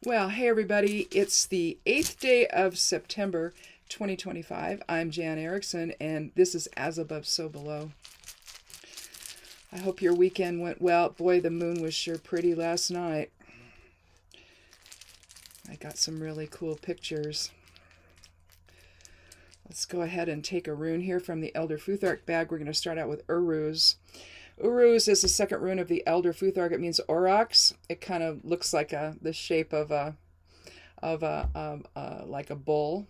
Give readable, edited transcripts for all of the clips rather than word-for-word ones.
Well, hey everybody, it's the 8th day of September 2025. I'm Jan Erickson, and this is As Above, So Below. I hope your weekend went well. Boy, the moon was sure pretty last night. I got some really cool pictures. Let's go ahead and take a rune here from the Elder Futhark bag. We're going to start out with Uruz. Uruz is the second rune of the Elder Futhark. It means aurochs. It kind of looks like the shape of like a bull.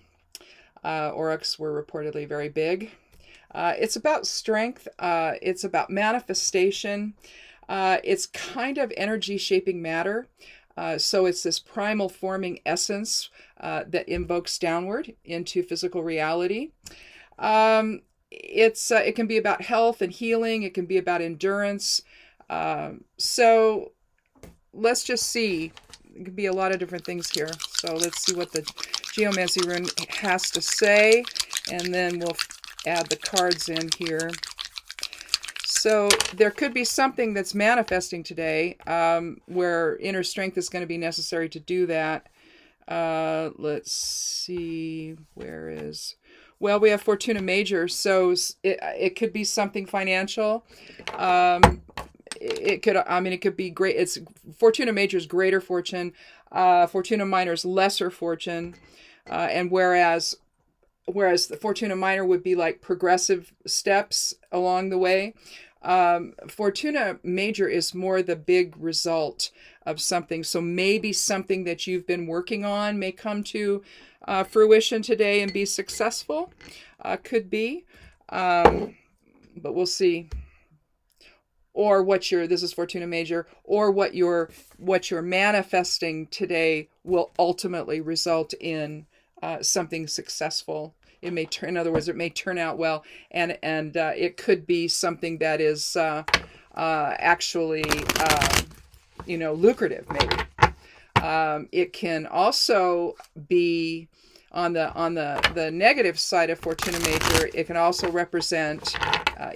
Aurochs were reportedly very big. It's about strength. It's about manifestation. It's kind of energy shaping matter. So it's this primal forming essence that invokes downward into physical reality. It can be about health and healing. It can be about endurance. So let's just see. It could be a lot of different things here. So let's see what the Geomancy rune has to say, and then we'll add the cards in here. So there could be something that's manifesting today where inner strength is going to be necessary to do that. Let's see, where is... Well, we have Fortuna Major, so it could be something financial. It could be great. It's Fortuna Major's greater fortune, Fortuna Minor's lesser fortune, and whereas the Fortuna Minor would be like progressive steps along the way, Fortuna Major is more the big result of something. So maybe something that you've been working on may come to fruition today and be successful. Could be, but we'll see. Or this is Fortuna Major, or what you're manifesting today will ultimately result in something successful. It may in other words, it may turn out well, and it could be something that is actually lucrative. Maybe it can also be on the negative side of Fortuna Major. It can also represent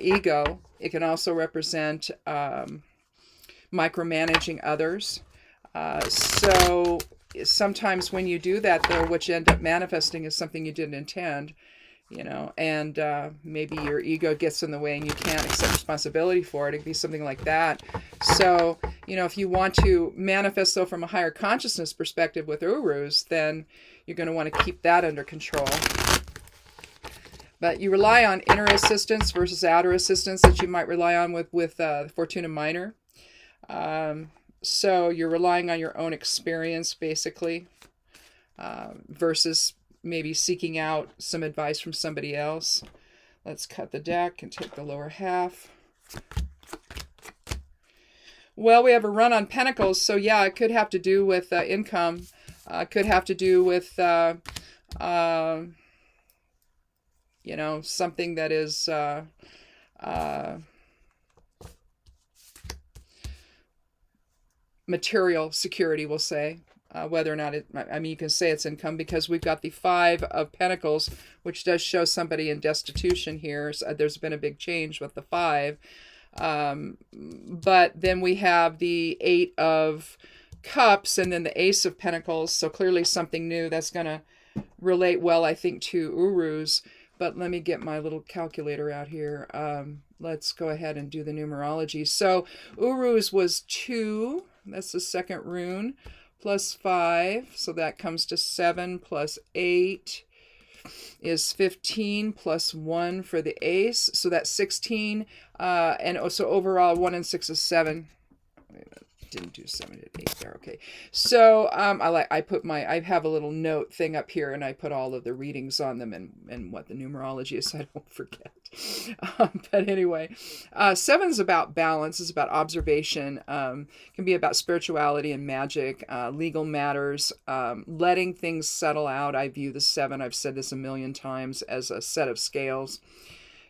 ego. It can also represent micromanaging others. So sometimes when you do that, though, what you end up manifesting is something you didn't intend, and maybe your ego gets in the way and you can't accept responsibility for it. It could be something like that. So, if you want to manifest, though, from a higher consciousness perspective with Uruz, then you're going to want to keep that under control. But you rely on inner assistance versus outer assistance that you might rely on with Fortuna Minor. So you're relying on your own experience, basically, versus maybe seeking out some advice from somebody else. Let's cut the deck and take the lower half. Well, we have a run on Pentacles, so yeah, it could have to do with income. Could have to do with... something that is material security, we'll say. Whether or not you can say it's income because we've got the Five of Pentacles, which does show somebody in destitution here. So there's been a big change with the Five. But then we have the Eight of Cups and then the Ace of Pentacles. So clearly something new that's going to relate well, I think, to Uruz. But let me get my little calculator out here. Let's go ahead and do the numerology. So Uruz was 2. That's the second rune. Plus 5. So that comes to 7. Plus 8 is 15. Plus 1 for the ace. So that's 16. And so overall, 1 and 6 is 7. Didn't do 7 and 8 there. Okay. So I have a little note thing up here, and I put all of the readings on them and what the numerology is, so I don't forget. But anyway, 7 is about balance. It's about observation. Can be about spirituality and magic, legal matters, letting things settle out. I view the 7. I've said this a million times as a set of scales.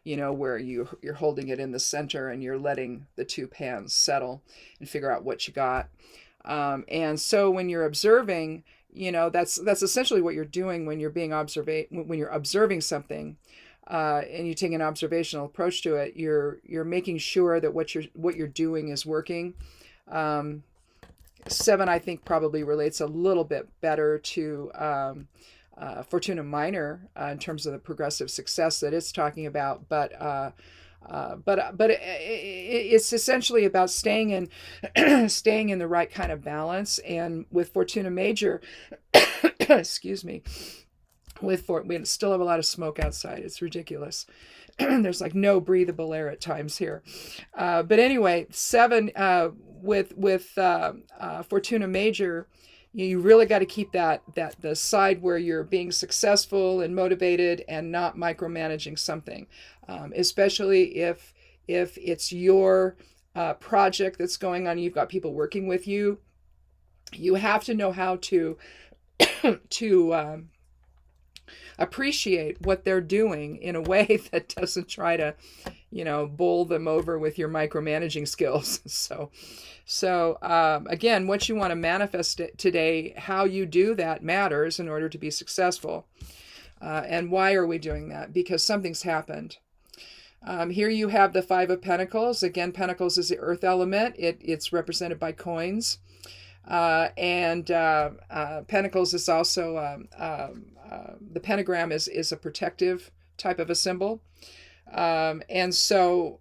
Where you're holding it in the center and you're letting the two pans settle and figure out what you got. And so when you're observing, that's essentially what you're doing when you're when you're observing something, and you take an observational approach to it. You're making sure that what you're doing is working. 7, I think, probably relates a little bit better to Fortuna Minor in terms of the progressive success that it's talking about, but it's essentially about staying in staying in the right kind of balance. And with Fortuna Major, excuse me, we still have a lot of smoke outside. It's ridiculous. There's like no breathable air at times here. But anyway, 7 with Fortuna Major, you really got to keep that the side where you're being successful and motivated and not micromanaging something, especially if it's your project that's going on. You've got people working with you. You have to know how to appreciate what they're doing in a way that doesn't try to, bowl them over with your micromanaging skills. So again, what you want to manifest today, how you do that matters in order to be successful. And why are we doing that? Because something's happened. Here you have the 5 of Pentacles. Again, Pentacles is the earth element. It's represented by coins. And Pentacles is also, the pentagram is a protective type of a symbol. And so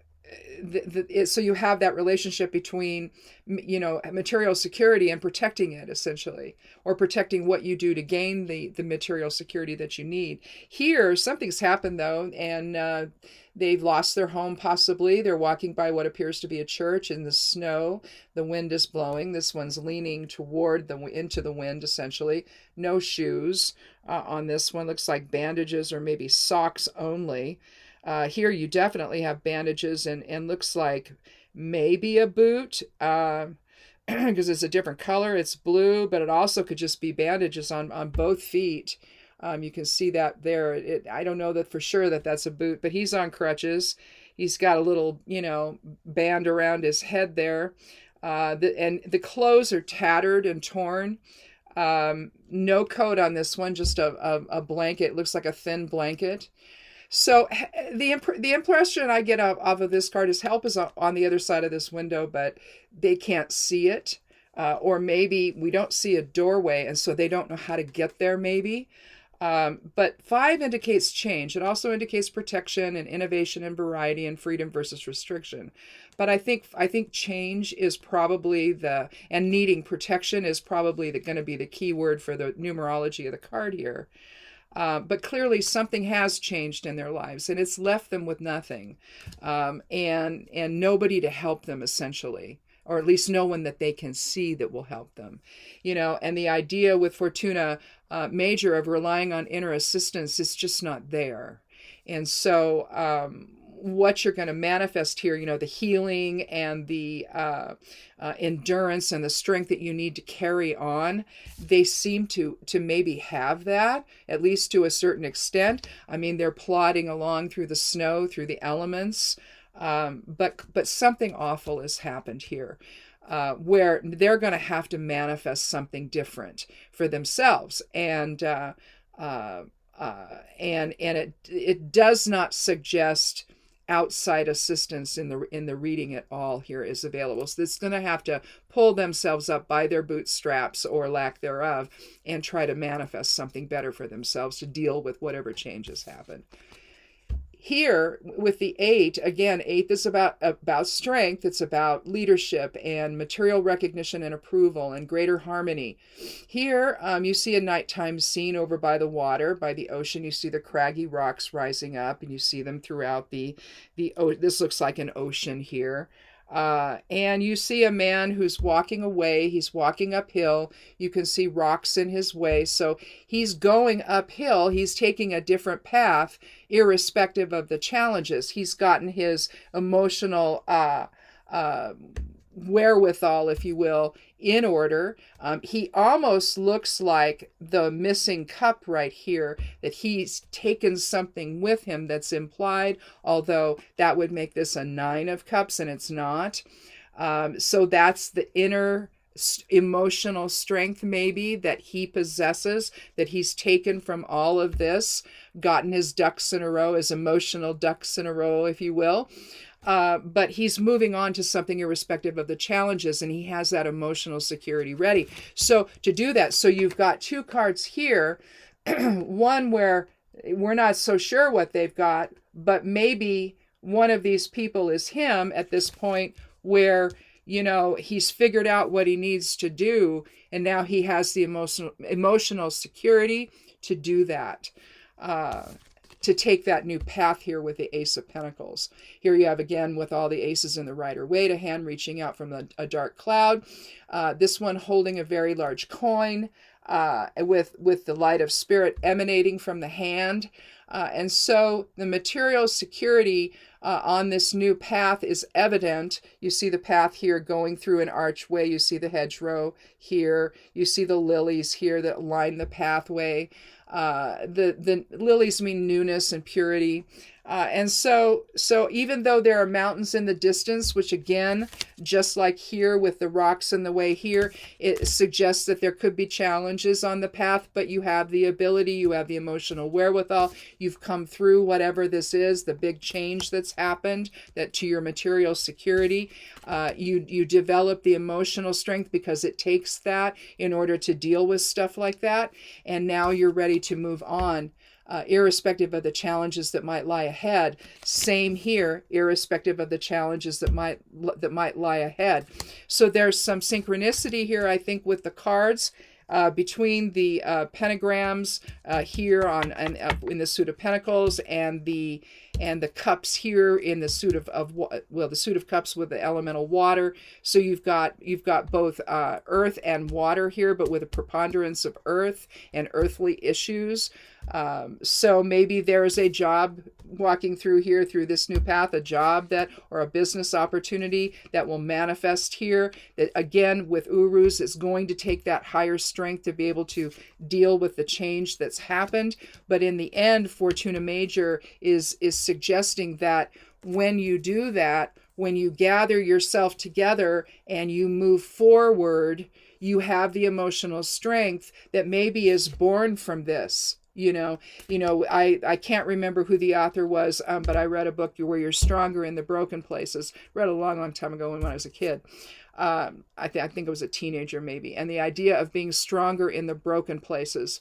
so you have that relationship between, material security and protecting it, essentially, or protecting what you do to gain the material security that you need. Here, something's happened, though, and they've lost their home, possibly. They're walking by what appears to be a church in the snow. The wind is blowing. This one's leaning toward into the wind, essentially. No shoes on this one. Looks like bandages or maybe socks only. Here you definitely have bandages and looks like maybe a boot, because it's a different color. It's blue, but it also could just be bandages on both feet. You can see that there. I don't know that for sure that's a boot, but he's on crutches. He's got a little, band around his head there. And the clothes are tattered and torn. No coat on this one, just a blanket. It looks like a thin blanket. So the impression I get off of this card is help is on the other side of this window, but they can't see it. Or maybe we don't see a doorway, and so they don't know how to get there, maybe. But 5 indicates change. It also indicates protection and innovation and variety and freedom versus restriction. But I think change is probably and needing protection is probably going to be the key word for the numerology of the card here. But clearly something has changed in their lives, and it's left them with nothing, and nobody to help them, essentially, or at least no one that they can see that will help them. And the idea with Fortuna Major of relying on inner assistance is just not there. And so what you're going to manifest here, the healing and the endurance and the strength that you need to carry on, they seem to maybe have that, at least to a certain extent. I mean, they're plodding along through the snow, through the elements, but something awful has happened here. Where they're going to have to manifest something different for themselves, and it does not suggest outside assistance in the reading at all here is available. So it's going to have to pull themselves up by their bootstraps or lack thereof and try to manifest something better for themselves to deal with whatever changes happen. Here with the 8, again, 8 is about strength. It's about leadership and material recognition and approval and greater harmony. Here you see a nighttime scene over by the water, by the ocean. You see the craggy rocks rising up, and you see them throughout this looks like an ocean here. And you see a man who's walking away. He's walking uphill. You can see rocks in his way. So he's going uphill. He's taking a different path, irrespective of the challenges. He's gotten his emotional wherewithal, if you will, in order. He almost looks like the missing cup right here, that he's taken something with him that's implied, although that would make this a 9 of cups, and it's not. So that's the inner emotional strength maybe that he possesses, that he's taken from all of this, gotten his ducks in a row, his emotional ducks in a row, if you will. but he's moving on to something irrespective of the challenges, and he has that emotional security ready. So to do that, so you've got two cards here, one where we're not so sure what they've got, but maybe one of these people is him at this point where, he's figured out what he needs to do, and now he has the emotional security to do that. To take that new path here with the Ace of Pentacles. Here you have, again, with all the aces in the Rider-Waite, a hand reaching out from a dark cloud. This one holding a very large coin with the light of spirit emanating from the hand. And so the material security on this new path is evident. You see the path here going through an archway. You see the hedgerow here. You see the lilies here that line the pathway. The lilies mean newness and purity. And so even though there are mountains in the distance, which again, just like here with the rocks in the way here, it suggests that there could be challenges on the path, but you have the ability, you have the emotional wherewithal, you've come through whatever this is, the big change that's happened, that to your material security, you develop the emotional strength because it takes that in order to deal with stuff like that. And now you're ready to move on. Irrespective of the challenges that might lie ahead. Same here, irrespective of the challenges that might lie ahead. So there's some synchronicity here, I think, with the cards between the pentagrams here in the suit of Pentacles and the cups here in the suit the suit of cups with the elemental water. So you've got both earth and water here, but with a preponderance of earth and earthly issues. So maybe there is a job walking through here, through this new path, a job or a business opportunity that will manifest here, that again with Urus is going to take that higher strength to be able to deal with the change that's happened. But in the end, Fortuna Major is suggesting that when you do that, when you gather yourself together and you move forward, you have the emotional strength that maybe is born from this. I can't remember who the author was, but I read a book where you're stronger in the broken places. Read a long time ago when I was a kid. I think I was a teenager maybe. And the idea of being stronger in the broken places.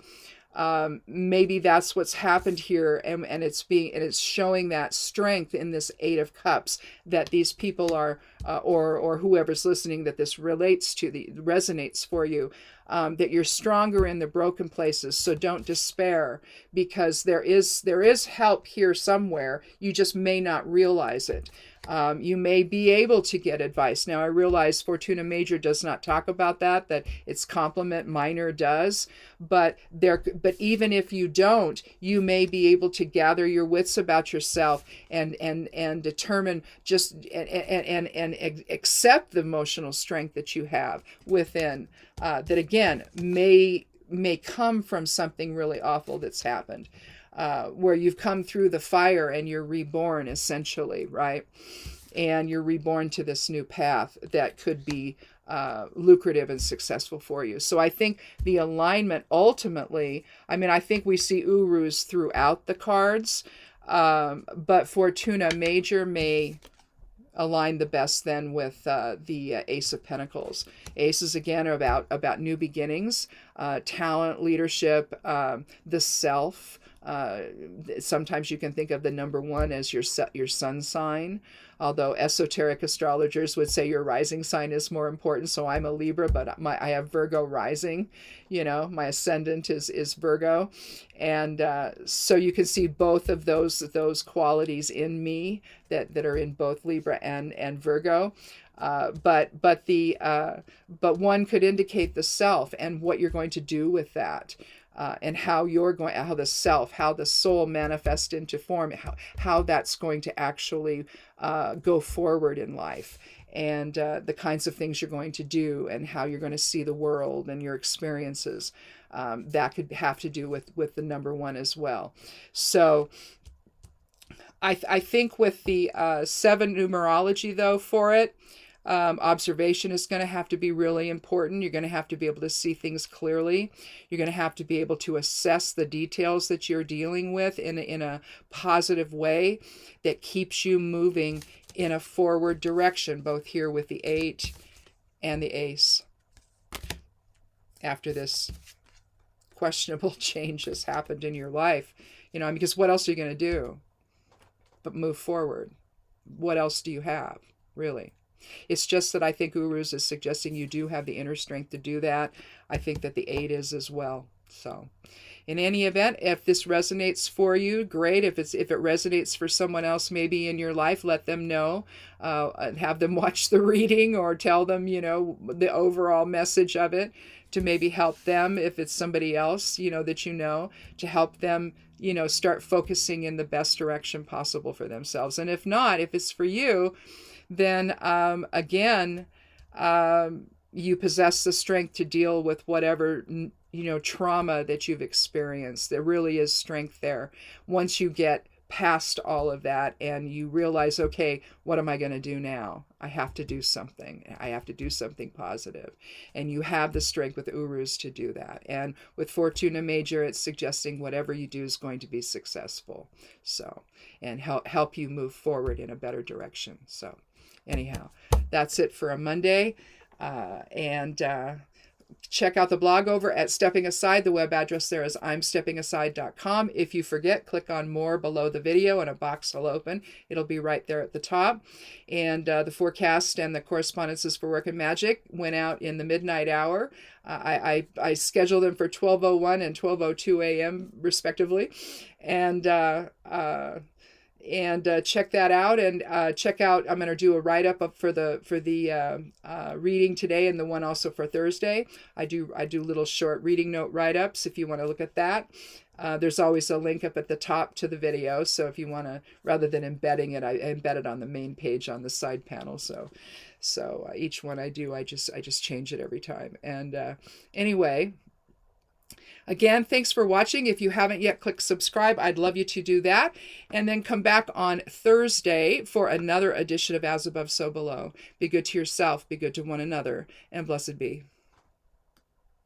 Maybe that's what's happened here, and it's showing that strength in this Eight of Cups, that these people are, or whoever's listening, that this resonates for you, that you're stronger in the broken places. So don't despair, because there is help here somewhere. You just may not realize it. You may be able to get advice. Now, I realize Fortuna Major does not talk about that its complement minor does, but even if you don't, you may be able to gather your wits about yourself and determine and accept the emotional strength that you have within, that again may come from something really awful that's happened. Where you've come through the fire and you're reborn, essentially, right? And you're reborn to this new path that could be lucrative and successful for you. So I think the alignment ultimately, I think we see Urus throughout the cards, but Fortuna Major may align the best then with the Ace of Pentacles. Aces, again, are about new beginnings, talent, leadership, the self. Sometimes you can think of the number one as your sun sign, although esoteric astrologers would say your rising sign is more important. So I'm a Libra, but I have Virgo rising. My ascendant is Virgo, and so you can see both of those qualities in me that are in both Libra and Virgo. But one could indicate the self and what you're going to do with that. And how the soul manifests into form, how that's going to actually go forward in life, and the kinds of things you're going to do, and how you're going to see the world and your experiences. That could have to do with the number one as well. So I think with the 7 numerology, though, for it, Observation is going to have to be really important. You're going to have to be able to see things clearly. You're going to have to be able to assess the details that you're dealing with in a positive way that keeps you moving in a forward direction, both here with the 8 and the ace. After this questionable change has happened in your life, because what else are you going to do but move forward? What else do you have, really? It's just that I think Uruz is suggesting you do have the inner strength to do that. I think that the 8 is as well. So in any event, if this resonates for you, great. If it resonates for someone else maybe in your life, let them know. Have them watch the reading or tell them, the overall message of it to maybe help them. If it's somebody else, that to help them, start focusing in the best direction possible for themselves. And if not, if it's for you, then again, you possess the strength to deal with whatever, trauma that you've experienced. There really is strength there. Once you get past all of that and you realize, okay, what am I going to do now? I have to do something. I have to do something positive. And you have the strength with Uruz to do that. And with Fortuna Major, it's suggesting whatever you do is going to be successful. So, and help you move forward in a better direction. So anyhow, that's it for a Monday. Check out the blog over at Stepping Aside. The web address there is imsteppingaside.com. If you forget, click on more below the video and a box will open. It'll be right there at the top. And the forecast and the correspondences for Work and Magic went out in the midnight hour. I scheduled them for 12:01 and 12:02 a.m. respectively. And check that out, and check out, I'm going to do a write-up for the reading today and the one also for Thursday. I do little short reading note write-ups if you want to look at that. There's always a link up at the top to the video, so if you want to, rather than embedding it, I embed it on the main page on the side panel. So each one I do, I just change it every time. And anyway, again, thanks for watching. If you haven't yet clicked subscribe, I'd love you to do that. And then come back on Thursday for another edition of As Above, So Below. Be good to yourself, be good to one another, and blessed be.